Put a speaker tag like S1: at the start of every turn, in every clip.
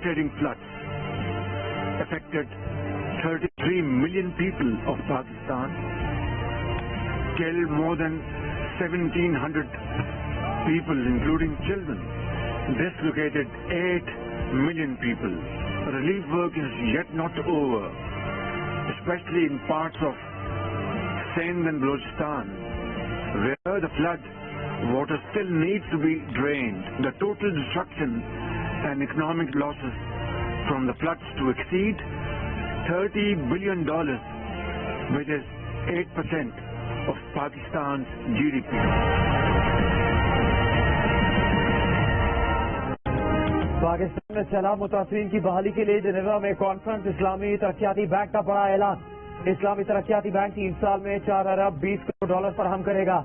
S1: devastating floods affected 33 million people of Pakistan, killed more than 1,700 people, including children, dislocated 8 million people. Relief work is yet not over, especially in parts of Sindh and Balochistan, where the flood water still needs to be drained. The total destruction and economic losses from the floods to exceed $30 billion, which is 8% of Pakistan's GDP.
S2: Pakistan में सैलाब मुतासरीन की बहाली के लिए Geneva में conference. इस्लामी तरक्याती bank का बड़ा ऐलान। इस्लामी तरक्याती बैंक 3 साल में 4 अरब 20 करोड़ डॉलर फराहम करेगा।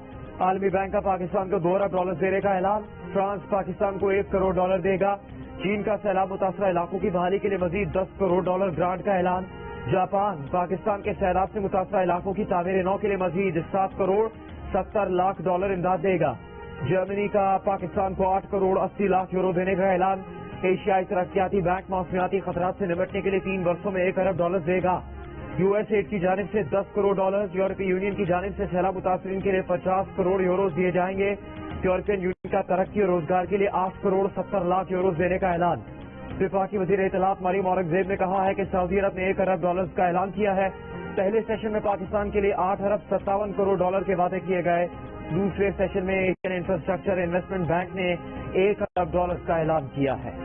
S2: आलमी बैंक का पाकिस्तान को 2 अरब डॉलर देने का ऐलान। फ्रांस पाकिस्तान को 1 करोड़ डॉलर देगा। चीन का सैलाब मुतासरा इलाकों की बहाली के लिए मजीद 10 करोड़ डॉलर ग्रांट का ऐलान। जापान पाकिस्तान के सैलाब से मुतासरा इलाकों की तामीर नौ के लिए मजीद 7 करोड़ 70 लाख डॉलर इमदाद देगा। जर्मनी का पाकिस्तान को 8 करोड़ 80 लाख यूरो देने का ऐलान। एशियाई तरक्याती बैंक मौसमियाती खतरात से निपटने के लिए 3 वर्षों में 1 अरब डॉलर देगा। यूएसएड की जानिब से 10 करोड़ डॉलर। यूरोपीय यूनियन की जानिब से सैलाब मुतासरीन के लिए 50 करोड़ यूरो दिए जाएंगे। यूरोपियन यूनियन का तरक्की और रोजगार के लिए 8 करोड़ 70 लाख यूरो देने का ऐलान। वफाकी वज़ीर इत्तलात मरियम औरंगजेब ने कहा है कि सऊदी अरब ने 1 अरब डॉलर का ऐलान किया है। पहले सेशन में पाकिस्तान के लिए 8 अरब 57 करोड़ डॉलर के वादे किए गए। दूसरे सेशन में एशियन इंफ्रास्ट्रक्चर इन्वेस्टमेंट बैंक ने 1 अरब डॉलर का ऐलान किया है।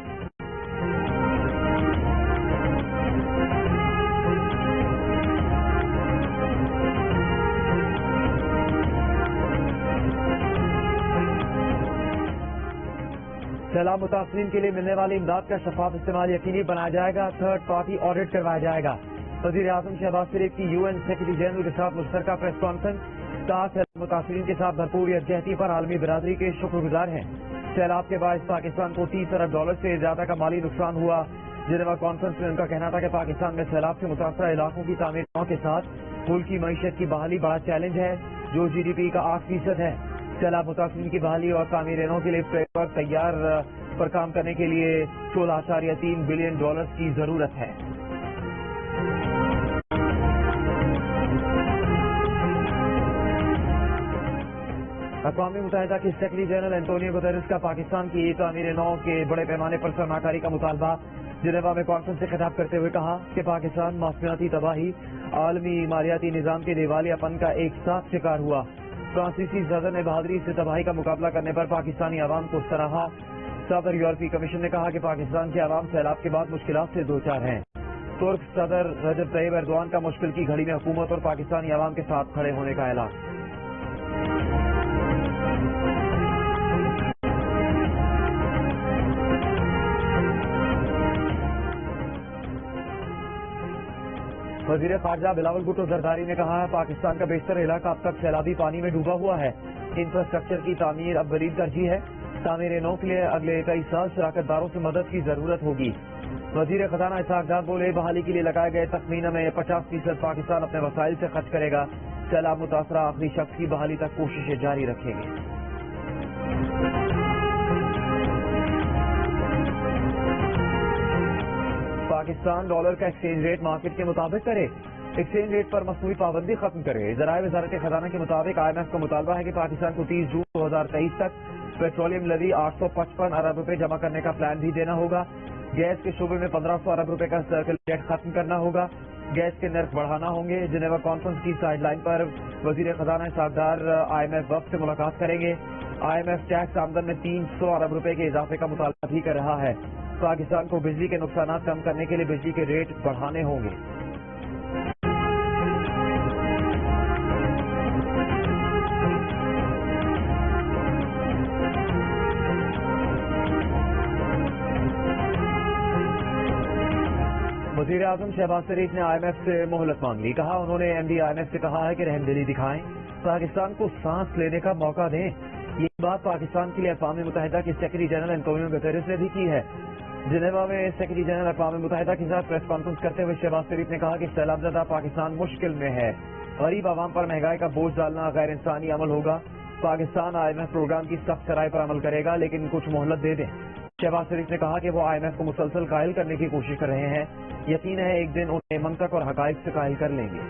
S2: सैलाब मुतासरीन के लिए मिलने वाली इमदाद का शफाफ इस्तेमाल यकीनी बनाया जाएगा। थर्ड पार्टी ऑडिट करवाया जाएगा। वज़ीर आज़म शहबाज शरीफ की UN सेक्रेटरी जनरल के साथ मुश्तरका प्रेस कॉन्फ्रेंस। कहा सैलाब मुतासरीन के साथ भरपूर यकजहती पर आलमी बिरादरी के शुक्रगुजार हैं। सैलाब के बाद पाकिस्तान को 30 अरब डॉलर से ज्यादा का माली नुकसान हुआ। जेनेवा कॉन्फ्रेंस में उनका कहना था कि पाकिस्तान में सैलाब से मुतासरा इलाकों की तामीर के साथ मुल्क की मईशत की बहाली बड़ा चैलेंज है, जो GDP का 8% है। सैलाब मुतासरीन की बहाली और तामीर के लिए फ्रेमवर्क तैयार पर काम करने के लिए 16.3 बिलियन डॉलर की जरूरत है। अक़वाम मुत्तहिदा के सेक्रेटरी जनरल एंटोनियो गुतेरेस का पाकिस्तान की तामीर नौ के बड़े पैमाने पर सरमाकारी का मुतालबा। जेनेवा में कॉन्फ्रेंस से खिताब करते हुए कहा कि पाकिस्तान मौसमियाती तबाही, आलमी मालियाती निज़ाम के दिवालियापन का एक साथ शिकार हुआ। फ्रांसीसी सदर ने बहादुरी से तबाही का मुकाबला करने पर पाकिस्तानी आवाम को सराहा। सदर यूरोपीय कमीशन ने कहा कि पाकिस्तान के आवाम सैलाब के बाद मुश्किलात से दो चार हैं। तुर्क सदर रजब तैयब एर्दोआन का मुश्किल की घड़ी में हुकूमत और पाकिस्तानी आवाम के साथ खड़े होने का ऐलान। वज़ीर ख़ारजा बिलावल भुट्टो ज़रदारी ने कहा है पाकिस्तान का बेशतर इलाका अब तक सैलाबी पानी में डूबा हुआ है। इंफ्रास्ट्रक्चर की तामीर अब बरीद तरजीह है। तामीर नौ के लिए अगले कई साल शराकतदारों से मदद की जरूरत होगी। वज़ीर ख़ज़ाना इसहाक़ डार बोले बहाली के लिए लगाए गए तखमीना में 50% पाकिस्तान अपने वसाइल से खर्च करेगा। सैलाब मुतासरा आखिरी शख्स की बहाली तक कोशिशें जारी रखेंगे। पाकिस्तान डॉलर का एक्सचेंज रेट मार्केट के मुताबिक करे। एक्सचेंज रेट पर मसनूई पाबंदी खत्म करे। ज़राए वज़ारत ख़ज़ाना के मुताबिक IMF का मुतालबा है कि पाकिस्तान को 30 जून 2023 तक पेट्रोलियम लवी 855 अरब रुपए जमा करने का प्लान भी देना होगा। गैस के शोबे में 1500 अरब रुपए का सर्कल डेट खत्म करना होगा। गैस के नर्ख बढ़ाना होंगे। जेनेवा कॉन्फ्रेंस की साइडलाइन पर वज़ीर ख़ज़ाना इसहाक़ डार IMF वफ़द से मुलाकात करेंगे। IMF टैक्स आमदन में 300 अरब रुपए के इजाफे का मुतालबा भी कर रहा है। पाकिस्तान को बिजली के नुकसान कम करने के लिए बिजली के रेट बढ़ाने होंगे। वज़ीर आज़म शहबाज शरीफ ने IMF से मोहलत मांग ली। कहा उन्होंने MD IMF से कहा है कि रहमदिली दिखाएं, पाकिस्तान को सांस लेने का मौका दें। ये बात पाकिस्तान के लिए अक़वाम मुत्तहिदा के सेक्रेटरी जनरल एंटोनियो गुतेरेस ने भी की है। जेनेवा में सेक्रेटरी जनरल अक़वाम मुत्तहिदा के साथ प्रेस कॉन्फ्रेंस करते हुए शहबाज शरीफ ने कहा कि सैलाबज़दा पाकिस्तान मुश्किल में है। गरीब आवाम पर महंगाई का बोझ डालना गैर इंसानी अमल होगा। पाकिस्तान IMF प्रोग्राम की सख्त शराइ पर अमल करेगा, लेकिन कुछ मोहलत दे दें। शहबाज शरीफ ने कहा कि वो IMF को मुसलसल कायल करने की कोशिश कर रहे हैं। यकीन है एक दिन उन्हें मंतक और हकाइक से कायल कर लेंगे।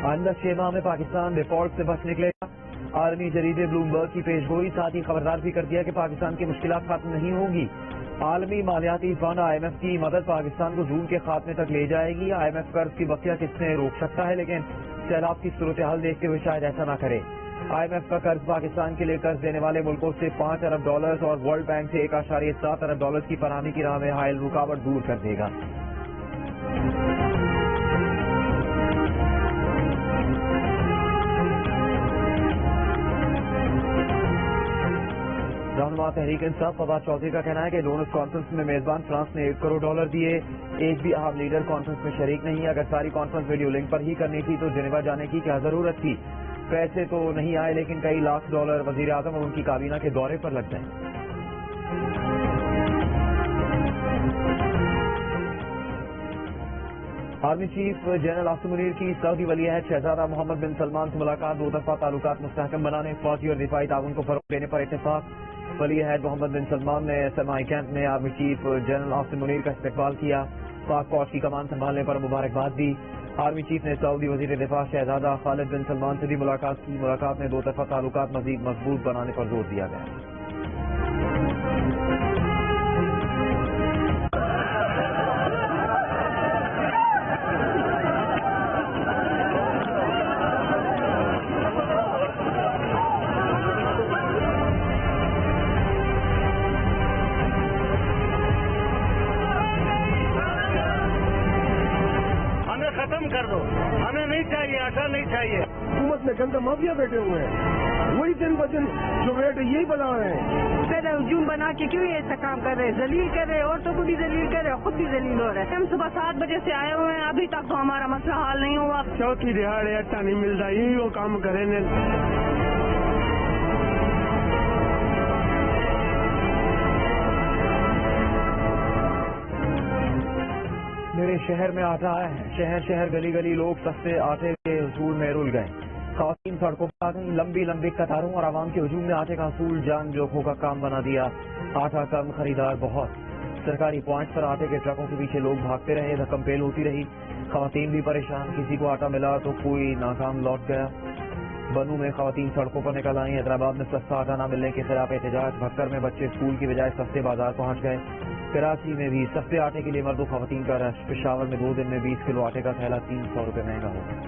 S2: आइंदा 6 माह में पाकिस्तान डिफॉल्ट से बच निकलेगा। आलमी जरीदे ब्लूमबर्ग की पेशगोई, साथ ही खबरदार भी कर दिया कि पाकिस्तान की मुश्किलात खत्म नहीं होंगी। आलमी मालियाती फंड IMF की मदद पाकिस्तान को जून के खात्मे तक ले जाएगी। IMF कर्ज की बकिया किसने रोक सकता है, लेकिन सैलाब की सूरत हाल देखते हुए शायद ऐसा न करे। IMF का कर्ज पाकिस्तान के लिए कर्ज देने वाले मुल्कों से $5 अरब और वर्ल्ड बैंक से $1.7 अरब की फराहमी की राह में हायल रुकावट दूर कर देगा। रहनुमा तहरीक इंसाफ फवाद चौधरी का कहना है कि डोनर्स कॉन्फ्रेंस में मेजबान फ्रांस ने $1 करोड़ दिए। एक भी अहम लीडर कॉन्फ्रेंस में शरीक नहीं। अगर सारी कॉन्फ्रेंस वीडियो लिंक पर ही करनी थी तो जेनेवा जाने की क्या जरूरत थी। पैसे तो नहीं आए, लेकिन कई लाख डॉलर वजीर आजम और उनकी काबीना के दौरे पर लग गए। Army chief general Asim Munir की सऊदी वलीअहद शहजादा मोहम्मद बिन सलमान से मुलाकात। दो तरफा ताल्लुकात मुस्तहकम बनाने, फौजी और दिफाई ताउन को फरोग देने पर इत्तेफाक। वलीअहद मोहम्मद बिन सलमान ने SMI कैंप में army chief general Asim Munir का इस्तकबाल किया। पाक फौज की कमान संभालने पर मुबारकबाद दी। आर्मी चीफ ने सऊदी वजीर दिफा शहजादा खालिद बिन सलमान से भी मुलाकात की। मुलाकात में दो तरफा ताल्लुकात मजीद मजबूत बनाने पर जोर दिया गया।
S3: खत्म कर दो, हमें नहीं चाहिए, आशा नहीं चाहिए।
S4: हुकूमत में गंदा माफिया बैठे हुए हैं, वही दिन ब दिन जो रेट यही बना रहे हैं।
S5: फिर हजूम बना के क्यों ये ऐसा काम कर रहे हैं, जलील कर रहे हैं, औरतों को भी जलील कर रहे हैं, खुद भी जलील हो रहे हैं। हम सुबह 7 बजे से आए हुए हैं, अभी तक तो हमारा मसला हाल नहीं हुआ।
S4: चौथी दिहाड़े अट्टा नहीं मिलता, यही वो काम करे ने।
S2: मेरे शहर में आटा आया है। शहर शहर गली गली लोग सस्ते आटे के हसूल में रुल गए। खवातीन सड़कों पर आ गई। लंबी लंबी कतारों और आवाम के हजूम ने आटे का हसूल जान जोखों का काम बना दिया। आटा कम, खरीदार बहुत। सरकारी पॉइंट पर आटे के ट्रकों के पीछे लोग भागते रहे, धक्कम पेल होती रही। खवातीन भी परेशान, किसी को आटा मिला तो कोई नाकाम लौट गया। बनू में खवातीन सड़कों पर निकल आई। हैदराबाद में सस्ता आटा न मिलने के खिलाफ एहतजाज। भक्कर में बच्चे स्कूल की बजाय सस्ते बाजार पहुंच गए। कराची में भी सस्ते आटे के लिए मर्दों खवातीन का रश। पेशावर में 2 दिन में 20 किलो आटे का थैला 300 रुपये महंगा हो गया।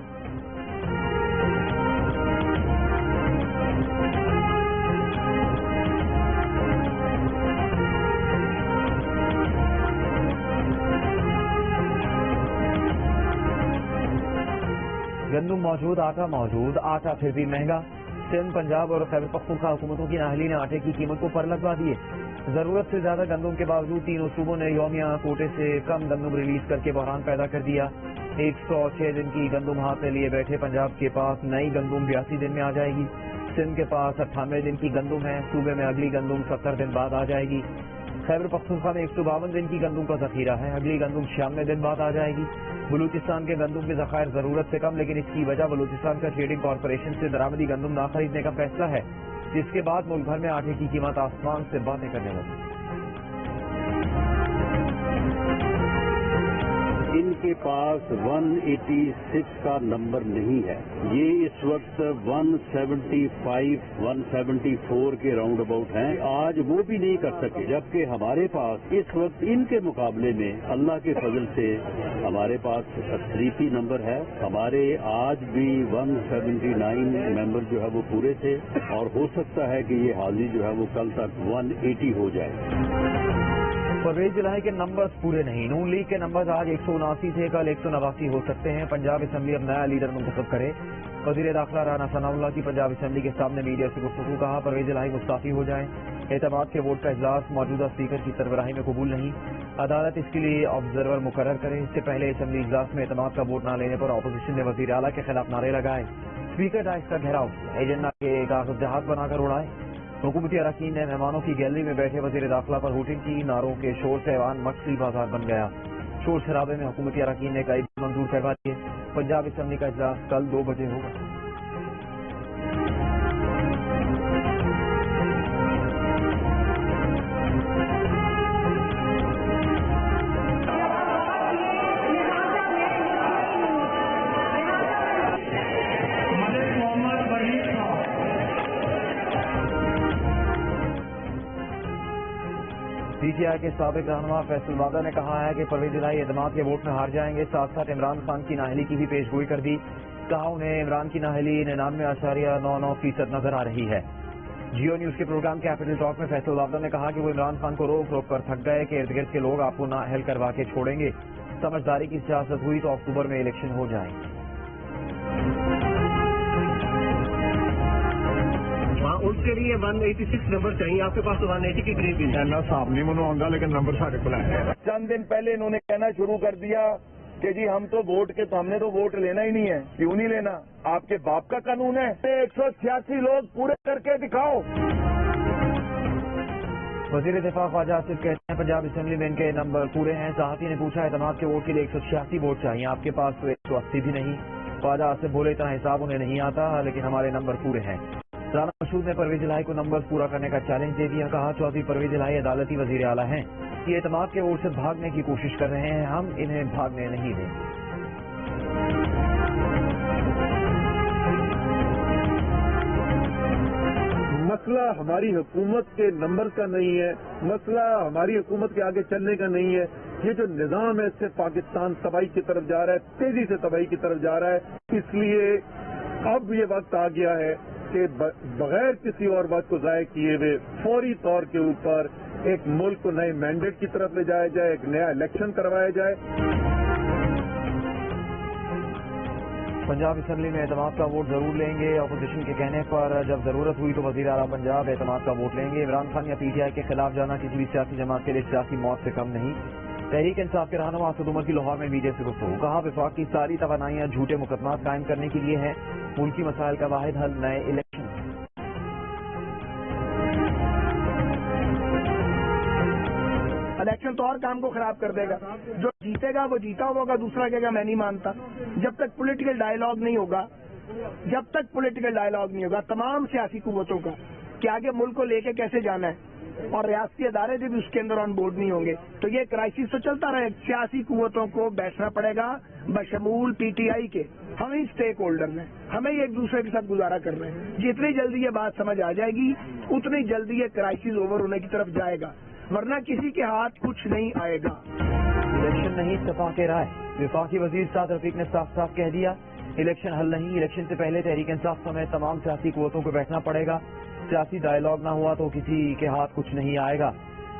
S2: गंदम मौजूद, आटा मौजूद, आटा फिर भी महंगा। सिंध, पंजाब और खैबर पख्तूनख्वा हुकूमतों की नाअहली ने आटे की कीमत को पर लगवा दिए। जरूरत से ज्यादा गंदम के बावजूद तीनों सूबों ने यौमिया कोटे से कम गंदम रिलीज करके बहरान पैदा कर दिया। 106 दिन की गंदम हाथ में लिए बैठे पंजाब के पास नई गंदम 82 दिन में आ जाएगी। सिंध के पास 98 दिन की गंदम है। सूबे में अगली गंदम 70 दिन बाद आ जाएगी। खैबर पख्तूनख्वा में 152 दिन की गंदम का जखीरा है। अगली गंदम 96 दिन बाद आ जाएगी। बलूचिस्तान के गंदम के जखायर जरूरत से कम, लेकिन इसकी वजह बलूचिस्तान का ट्रेडिंग कॉरपोरेशन से दरामदी गंदम ना खरीदने का फैसला है, जिसके बाद मुल्क भर में आटे की कीमत आसमान से बातें करने लगी।
S6: इनके पास 186 का नंबर नहीं है। ये इस वक्त 175, 174 के राउंड अबाउट हैं। आज वो भी नहीं कर सके, जबकि हमारे पास इस वक्त इनके मुकाबले में अल्लाह के फजल से हमारे पास 3 नंबर है। हमारे आज भी 179 मेंबर जो है वो पूरे थे, और हो सकता है कि ये हाजिरी जो है वो कल तक 180 हो जाए।
S2: परवेज इलाही के नंबर्स पूरे नहीं। नून लीग के नंबर्स आज 179 थे, कल 189 हो सकते हैं। पंजाब असेंबली अब नया लीडर मुंतखब करे। वजीर दाखिला राना सनाउल्लाह की पंजाब असेंबली के सामने मीडिया से गुफ्तगू। कहा परवेज इलाही मुस्ताफी हो जाएं। एतमाद के वोट का इजलास मौजूदा स्पीकर की सरबराही में कबूल नहीं। अदालत इसके लिए ऑब्जर्वर मुकर्रर करे। इससे पहले असेंबली इजलास में एतमाद का वोट न लेने पर अपोजिशन ने वजीर आला के खिलाफ नारे लगाए। स्पीकर डाइस का घेराव किया। एजेंडा के कागज जहाज बनाकर उड़ाए। हुकूमती अरकान ने मेहमानों की गैलरी में बैठे वजीर दाखिला पर हुटिंग की। नारों के शोर से ऐवान मछली बाजार बन गया। शोर शराबे में हुकूमती अरकान ने कई मंजूर करवा दिए। पंजाब असम्बली का इजलास कल 2 बजे होगा। पीटीआई के साबिक रहनुमा फैसल वादा ने कहा है कि परवेज इलाही एतमाद के वोट में हार जाएंगे। साथ साथ इमरान खान की नाअहली की भी पेशगोई कर दी। कहा उन्हें इमरान की नाअहली 99.99% नजर आ रही है। जियो न्यूज के प्रोग्राम कैपिटल टॉक में फैसल वादा ने कहा कि वो इमरान खान को रोक रोक कर थक गए कि इर्द गिर्द के लोग आपको नाअहल करवा के छोड़ेंगे। समझदारी की सियासत हुई तो अक्टूबर में इलेक्शन हो जाएंगे।
S3: उसके लिए 186 नंबर चाहिए, आपके पास तो 180 के करीब है।
S1: इन्ना साहब नहीं मनो आंदा, लेकिन नंबर साढ़े को है।
S4: चंद दिन पहले इन्होंने कहना शुरू कर दिया कि जी हम तो वोट के, तो हमने तो वोट लेना ही नहीं है। क्यों नहीं लेना? आपके बाप का कानून है। 186 लोग पूरे करके दिखाओ।
S2: वजीर दिफा ख्वाजा आसिफ कहते हैं पंजाब असम्बली में इनके नंबर पूरे हैं। साहती ने पूछा एतमाद के वोट के लिए 186 वोट चाहिए, आपके पास तो 180 भी नहीं। ख्वाजा आसिफ बोले इतना हिसाब उन्हें नहीं आता, लेकिन हमारे नंबर पूरे हैं। राना मशहूद ने परवेज इलाही को नंबर पूरा करने का चैलेंज दे दिया। कहा चौधरी परवेज इलाही अदालती वजीर आला हैं, ये एतमाद के वोट से भागने की कोशिश कर रहे हैं, हम इन्हें भागने नहीं देंगे।
S4: मसला हमारी हुकूमत के नंबर का नहीं है, मसला हमारी हुकूमत के आगे चलने का नहीं है। ये जो निजाम है इससे पाकिस्तान तबाही की तरफ जा रहा है, तेजी से तबाही की तरफ जा रहा है। इसलिए अब ये वक्त आ गया है कि बगैर किसी और बात को ज़ाय किए हुए फौरी तौर के ऊपर एक मुल्क को नए मैंडेट की तरफ ले जाया जाए, एक नया इलेक्शन करवाया जाए।
S2: पंजाब असम्बली में एतमाद का वोट जरूर लेंगे। अपोजिशन के कहने पर जब जरूरत हुई तो वजीर आला पंजाब एतमाद का वोट लेंगे। इमरान खान या पीटीआई के खिलाफ जाना किसी भी सियासी जमात के लिए सियासी मौत से कम नहीं। तहरीक इंसाफ के रहनुमा असद उमर की लाहौर में मीडिया से गुफ्तगू। कहा विफाक की सारी तवानाइयां झूठे मुकदमात कायम करने के लिए हैं, मुल्की मसाइल का वाहिद हल नए इलेक्शन।
S4: इलेक्शन तो और काम को खराब कर देगा। जो जीतेगा वो जीता होगा, दूसरा कहेगा मैं नहीं मानता। जब तक पॉलिटिकल डायलॉग नहीं होगा, तमाम सियासी कुव्वतों का कि आगे मुल्क को लेके कैसे जाना है, और रियासती अदारे भी उसके अंदर ऑन बोर्ड नहीं होंगे, तो ये क्राइसिस तो चलता रहे। सियासी कुव्वतों को बैठना पड़ेगा बशमूल पीटीआई के। हम ही स्टेक होल्डर हैं, हमें ही एक दूसरे के साथ गुजारा कर रहे हैं। जितनी जल्दी ये बात समझ आ जाएगी उतनी जल्दी ये क्राइसिस ओवर होने की तरफ जाएगा, वरना किसी के हाथ कुछ नहीं आएगा।
S2: इलेक्शन नहीं सफा के राय। विफाकी वजीर साद रफीक ने साफ साफ कह दिया इलेक्शन हल नहीं। इलेक्शन से पहले तहरीक इंसाफ समेत तमाम सियासी कुव्वतों को बैठना पड़ेगा। सियासी डायलॉग ना हुआ तो किसी के हाथ कुछ नहीं आएगा।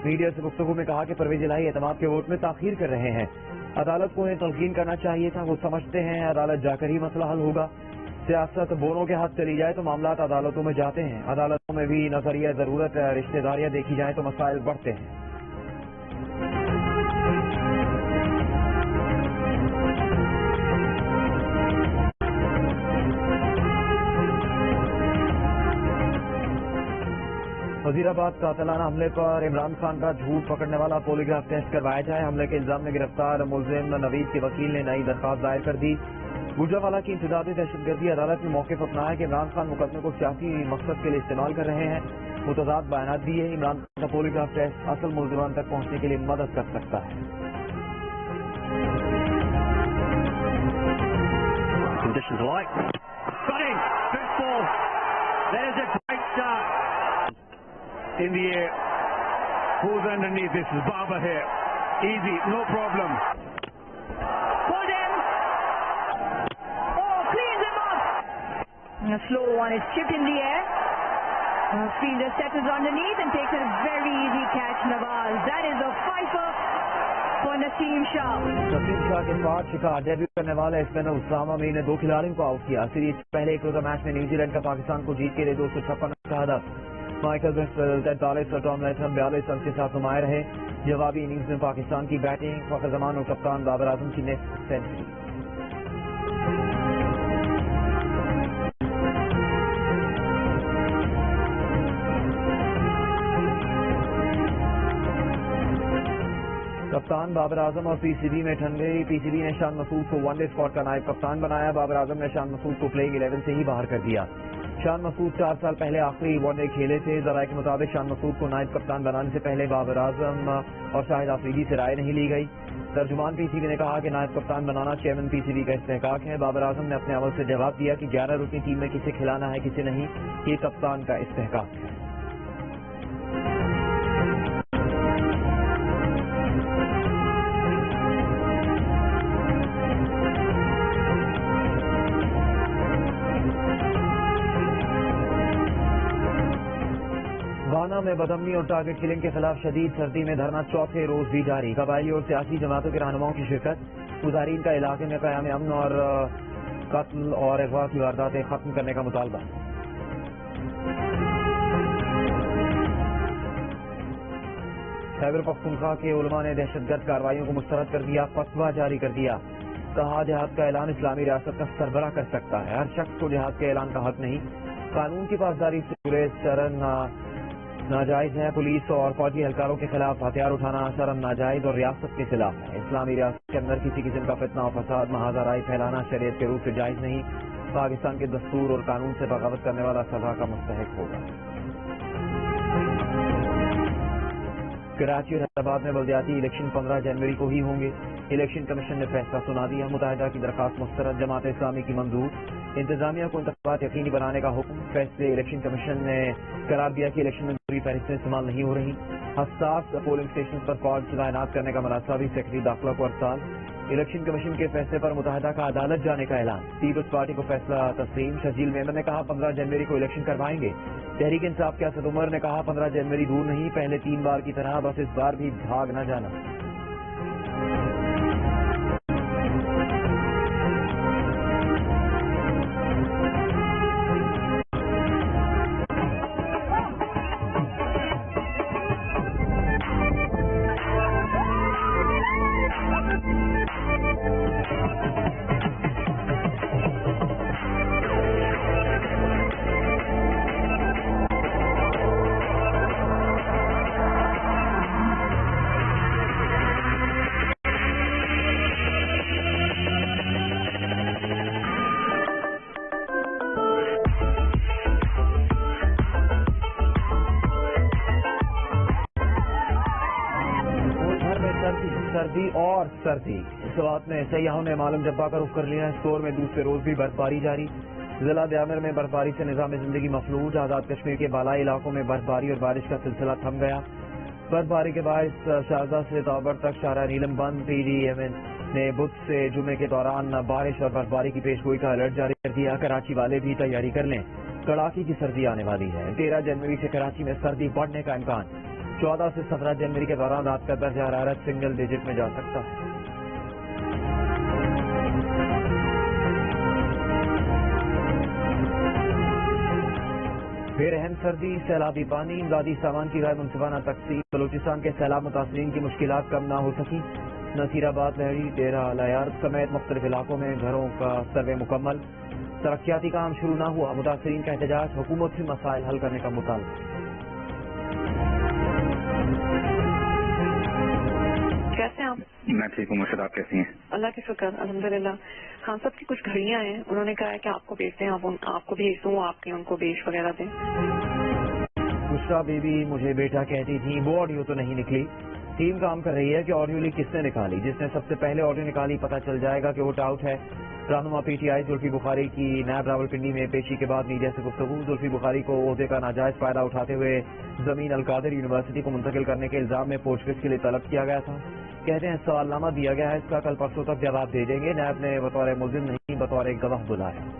S2: मीडिया से गुफ्तगू में कहा कि परवेज इलाही एतमाद के वोट में ताखीर कर रहे हैं। अदालत को उन्हें तलकीन करना चाहिए था, वो समझते हैं अदालत जाकर ही मसला हल होगा। सियासत बोनों के हाथ चली जाए तो मामलात अदालतों में जाते हैं। अदालतों में भी नजरिया जरूरत रिश्तेदारियां देखी जाए तो मसाइल बढ़ते हैं। वजीराबाद कातिलाना हमले पर इमरान खान का झूठ पकड़ने वाला पॉलीग्राफ टेस्ट करवाया जाए। हमले के इल्जाम में गिरफ्तार मुलजिम नवीद के वकील ने नई दरखास्त दायर कर दी। गुजरावाला की इंसदादी दहशतगर्दी अदालत ने मौके पर अपनाया कि इमरान खान मुकदमे को सियासी मकसद के लिए इस्तेमाल कर रहे हैं। मुतजाद बयानात दिए। इमरान खान का पॉलीग्राफ टेस्ट असल मुलजिमान तक पहुंचने के लिए मदद कर सकता है।
S1: In the air, who's underneath? This is Baba here. Easy, no problem.
S5: Pulled in. Oh, cleans him up. A slow one is chipped in the air. Fielder settles underneath and takes a very easy catch. Nawaz. That is a fifer for Naseem Shah.
S2: Naseem Shah के साथ शिकार debut करने वाले spinner उस्तामा Mir ने 2 खिलाड़ियों को out किया। Series से पहले एक रोजा मैच में न्यूजीलैंड का पाकिस्तान को जीत के लिए 256 का हदफ। माइकल बेस्वेल 43 और टॉम लैथम 42 रन के साथ नुमाए रहे। जवाबी इनिंग्स में पाकिस्तान की बैटिंग, फखर जमान और कप्तान बाबर आजम की नेक्स्ट सेंचुरी। کپتان بابر اعظم اور پی سی بی میں ٹھن گئی. پی سی بی نے شان مسعود کو ون ڈے اسکواڈ کا نائب کپتان بنایا. بابر اعظم نے شان مسعود کو پلئنگ 11 سے ہی باہر کر دیا. شان مسعود 4 سال پہلے آخری ون ڈے کھیلے تھے. ذرائع کے مطابق شان مسعود کو نائب کپتان بنانے سے پہلے بابر اعظم اور شاہد آفریدی سے رائے نہیں لی گئی. ترجمان پی سی بی نے کہا کہ نائب کپتان بنانا چیئرمین پی سی بی کا استحقاق ہے. بابر اعظم نے اپنے عمل سے جواب دیا کہ 11 رکنی ٹیم میں کسے کھلانا ہے کسے نہیں یہ کپتان کا استحقاق ہے. وانا میں بدامنی اور ٹارگٹ کلنگ کے خلاف شدید سردی میں دھرنا چوتھے روز بھی جاری. قبائلی اور سیاسی جماعتوں کے رہنماؤں کی شرکت. مظاہرین کا علاقے میں قیام امن اور قتل اور اغوا کی وارداتیں ختم کرنے کا مطالبہ. خیبر پختونخوا کے علماء نے دہشت گرد کارروائیوں کو مسترد کر دیا. فتویٰ جاری کر دیا. کہا جہاد کا اعلان اسلامی ریاست کا سربراہ کر سکتا ہے. ہر شخص کو جہاد کے اعلان کا حق نہیں. قانون کی پاسداری سے جڑے شرن ناجائز ہے. پولیس اور فوجی اہلکاروں کے خلاف ہتھیار اٹھانا شرم ناجائز اور ریاست کے خلاف ہے. اسلامی ریاست کے اندر کسی قسم کا فتنہ اور فساد محاذ رائے پھیلانا شریعت کے روح سے جائز نہیں. پاکستان کے دستور اور قانون سے بغاوت کرنے والا سزا کا مستحق ہوگا. کراچی اور حیدرآباد میں بلدیاتی الیکشن 15 جنوری کو ہی ہوں گے. الیکشن کمیشن نے فیصلہ سنا دیا. متحدہ کی درخواست مسترد. جماعت اسلامی کی منظور. انتظامیہ کو انتخابات یقینی بنانے کا حکم. فیصلے الیکشن کمیشن نے قرار دیا کہ الیکشن میں ضروری فہرستیں استعمال نہیں ہو رہی. حساس پولنگ اسٹیشن پر فوج تعینات کرنے کا مناسبہ بھی سیکرٹری داخلہ کو ارسال. الیکشن کمیشن کے فیصلے پر متحدہ کا عدالت جانے کا اعلان. پیپلز پارٹی کو فیصلہ تسلیم. شجیل میمن نے کہا 15 جنوری کو الیکشن کروائیں گے. تحریک انصاف کے اسد عمر نے کہا 15 جنوری دور نہیں. پہلے 3 بار کی طرح بس اس بار بھی بھاگ نہ جانا. سردی اور سردی. اس وقت میں سیاحوں نے معلوم جبہ کا رخ کر لیا. اسٹور میں دوسرے روز بھی برفباری جاری. ضلع دیامر میں برفباری سے نظام زندگی مفلوج. آزاد کشمیر کے بالائی علاقوں میں برفباری اور بارش کا سلسلہ تھم گیا. برفباری کے باعث شارجہ سے تابر تک شارع نیلم بند. پی ڈی ایم نے بدھ سے جمعے کے دوران بارش اور برفباری کی پیشگوئی کا الرٹ جاری کر دیا. کراچی والے بھی تیاری کر لیں. کڑاکی کی سردی آنے والی ہے. 13 جنوری سے کراچی میں سردی بڑھنے کا امکان. 14 سے 17 جنوری کے دوران رات کا درجہ حرارت سنگل ڈیجٹ میں جا سکتا ہے. پھر اہم سردی. سیلابی پانی. امدادی سامان کی غیر منصفانہ تقسیم. بلوچستان کے سیلاب متاثرین کی مشکلات کم نہ ہو سکی. نصیر آباد لہری ڈیرہ الیارب سمیت مختلف علاقوں میں گھروں کا سروے مکمل. ترقیاتی کام شروع نہ ہوا. متاثرین کا احتجاج. حکومت سے مسائل حل کرنے کا مطالبہ.
S7: کیسے ہیں آپ؟
S8: میں ٹھیک ہوں. مشرا آپ کیسی ہیں؟
S7: اللہ کے شکر الحمدللہ. خان صاحب کی کچھ گھڑیاں ہیں, انہوں نے کہا ہے کہ آپ کو بھیج دیں. آپ کو بھیج دوں, آپ کے ان کو بیچ وغیرہ دیں.
S2: بشرا بیوی مجھے بیٹا کہتی تھی. وہ آڈیو تو نہیں نکلی. ٹیم کام کر رہی ہے کہ آڈیو لیک کس نے نکالی. جس نے سب سے پہلے آڈیو نکالی پتہ چل جائے گا کہ ووٹ آؤٹ ہے. رہنما P T I Zulfi Bukhari کی نیب راولپنڈی میں پیشی کے بعد میڈیا سے گفتگو. زلفی بخاری کو عہدے کا ناجائز فائدہ اٹھاتے ہوئے زمین القادر یونیورسٹی کو منتقل کرنے کے الزام میں پوچھ گچھ کے لیے طلب کیا گیا تھا. کہتے ہیں سوال نامہ دیا گیا ہے, اس کا کل پرسوں تک جواب دے دیں گے. نیب نے بطور ملزم نہیں بطور گواہ بلایا.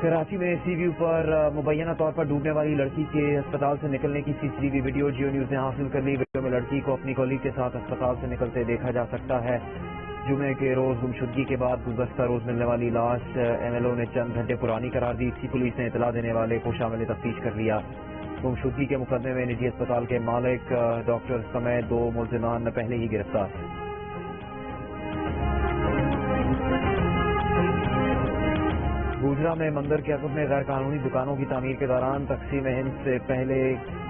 S2: کراچی میں سی ویو پر مبینہ طور پر ڈوبنے والی لڑکی کے اسپتال سے نکلنے کی C C T V video Geo News نے حاصل کر لی. ویڈیو میں لڑکی کو اپنی کولیگ کے ساتھ اسپتال سے نکلتے دیکھا جا سکتا ہے. جمعے کے روز گمشدگی کے بعد گزشتہ روز ملنے والی لاش ایم ایل او نے چند گھنٹے پرانی قرار دی تھی. پولیس نے اطلاع دینے والے کو شامل تفتیش کر لیا. گمشدگی کے مقدمے میں نجی اسپتال کے مالک ڈاکٹر سمیت 2 ملزمان پہلے ہی گرفتار ہیں. گجرا میں مندر کے عقب میں غیر قانونی دکانوں کی تعمیر کے دوران تقسیم ہند سے پہلے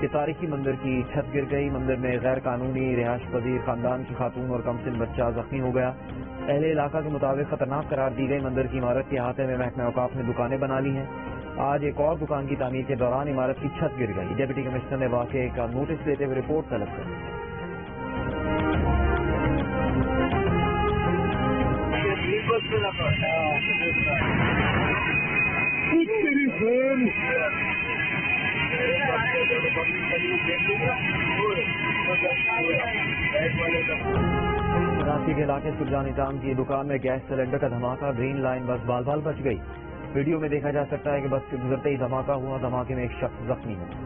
S2: کے تاریخی مندر کی چھت گر گئی. مندر میں غیر قانونی رہائش پذیر خاندان کی خاتون اور کم سن بچہ زخمی ہو گیا. اہل علاقہ کے مطابق خطرناک قرار دی گئی مندر کی عمارت کے احاطے میں محکمہ اوقاف نے دکانیں بنا لی ہیں. آج ایک اور دکان کی تعمیر کے دوران عمارت کی چھت گر گئی. ڈپٹی کمشنر نے واقعے کا نوٹس لیتے ہوئے رپورٹ طلب کر کراچی کے علاقے سرجانی ٹاؤن کی دکان میں گیس سلنڈر کا دھماکہ. گرین لائن بس بال بال بچ گئی. ویڈیو میں دیکھا جا سکتا ہے کہ بس سے گزرتے ہی دھماکہ ہوا. دھماکے میں ایک شخص زخمی ہوا.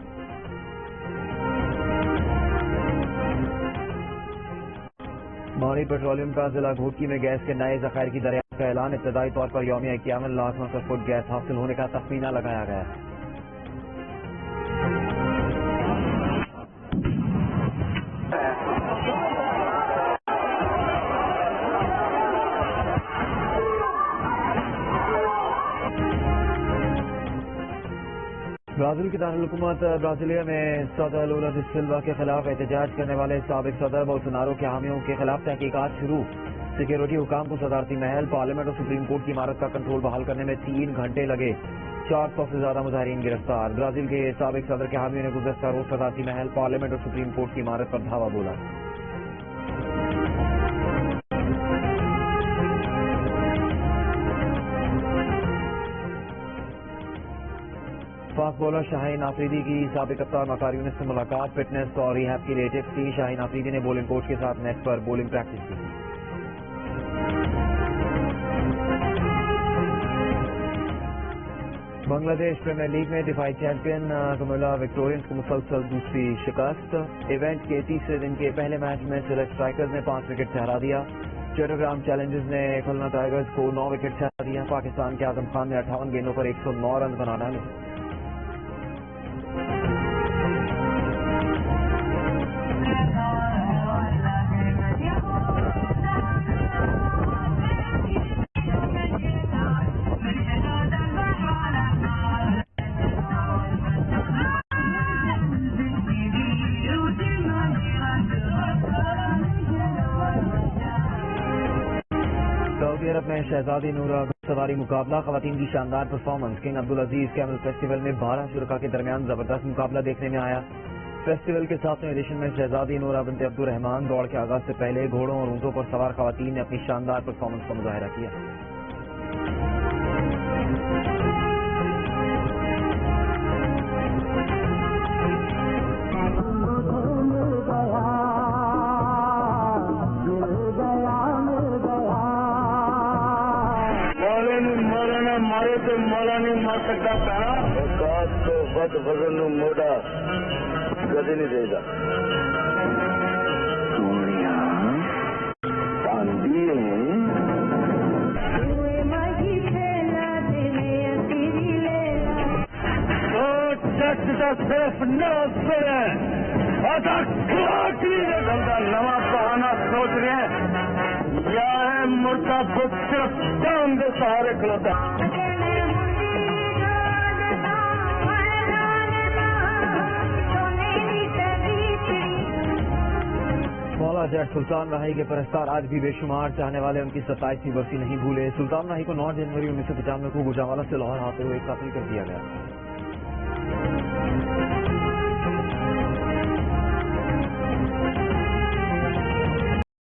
S2: ماوری پیٹرولیم کا ضلع گھوٹکی میں گیس کے نئے ذخائر کی دریافت کا اعلان. ابتدائی طور پر یومیہ 51 لاکھ متر فٹ گیس حاصل ہونے کا تخمینہ لگایا گیا ہے. برازیل کے دارالحکومت برازیلیا میں صدر لولا دا سلوا کے خلاف احتجاج کرنے والے سابق صدر بولسونارو کے حامیوں کے خلاف تحقیقات شروع. سیکیورٹی حکام کو صدارتی محل، پارلیمنٹ اور سپریم کورٹ کی عمارت کا کنٹرول بحال کرنے میں 3 گھنٹے لگے. 400 سے زیادہ مظاہرین گرفتار. برازیل کے سابق صدر کے حامیوں نے گزشتہ روز صدارتی محل، پارلیمنٹ اور سپریم کورٹ کی عمارت پر دھاوا بولا. فاسٹ بولر شاہین آفریدی کی سابق کپتان وقار یونس سے ملاقات. فٹنس اور ریہیب کی لیے ٹپس دی. شاہین آفریدی نے بولنگ کوچ کے ساتھ نیٹ پر بولنگ پریکٹس کی. بنگلہ دیش پریمیئر لیگ میں دفاعی چیمپئن کمولا وکٹورینز کو مسلسل دوسری شکست. ایونٹ کے تیسرے دن کے پہلے میچ میں سلیکٹ اسٹرائکرز نے 5 وکٹ سے ہرا دیا. چٹوگرام چیلنجرز نے کھلنا ٹائیگرز کو 9 وکٹ سے ہرا دیا. پاکستان کے اعظم خان نے 58 گیندوں پر 109 رن بنا ڈالے. سعودی عرب میں شہزادی نورا سواری مقابلہ. خواتین کی شاندار performance. King Abdulaziz camel festival میں 12 شرکاء کے درمیان زبردست مقابلہ دیکھنے میں آیا. فیسٹیول کے 7ویں ایڈیشن میں شہزادی نورا بنت عبدالرحمان دوڑ کے آغاز سے پہلے گھوڑوں اور اونٹوں پر سوار خواتین نے اپنی شاندار پرفارمنس کا مظاہرہ کیا.
S8: مارے تو مولا نہیں مار سکتا اوقات تو بد وزن موڈا کدی نہیں دے گا. صرف نواں بہانا سوچ رہے ہیں یا ہے مردہ بت صرف کام کے سہارے کھلوتا.
S2: مولا جٹ سلطان راہی کے پرستار آج بھی بے شمار چاہنے والے ان کی 27ویں برسی نہیں بھولے. سلطان راہی کو 9 جنوری 1995 کو گوجرانوالہ سے لاہور آتے ہوئے قتل کر دیا گیا.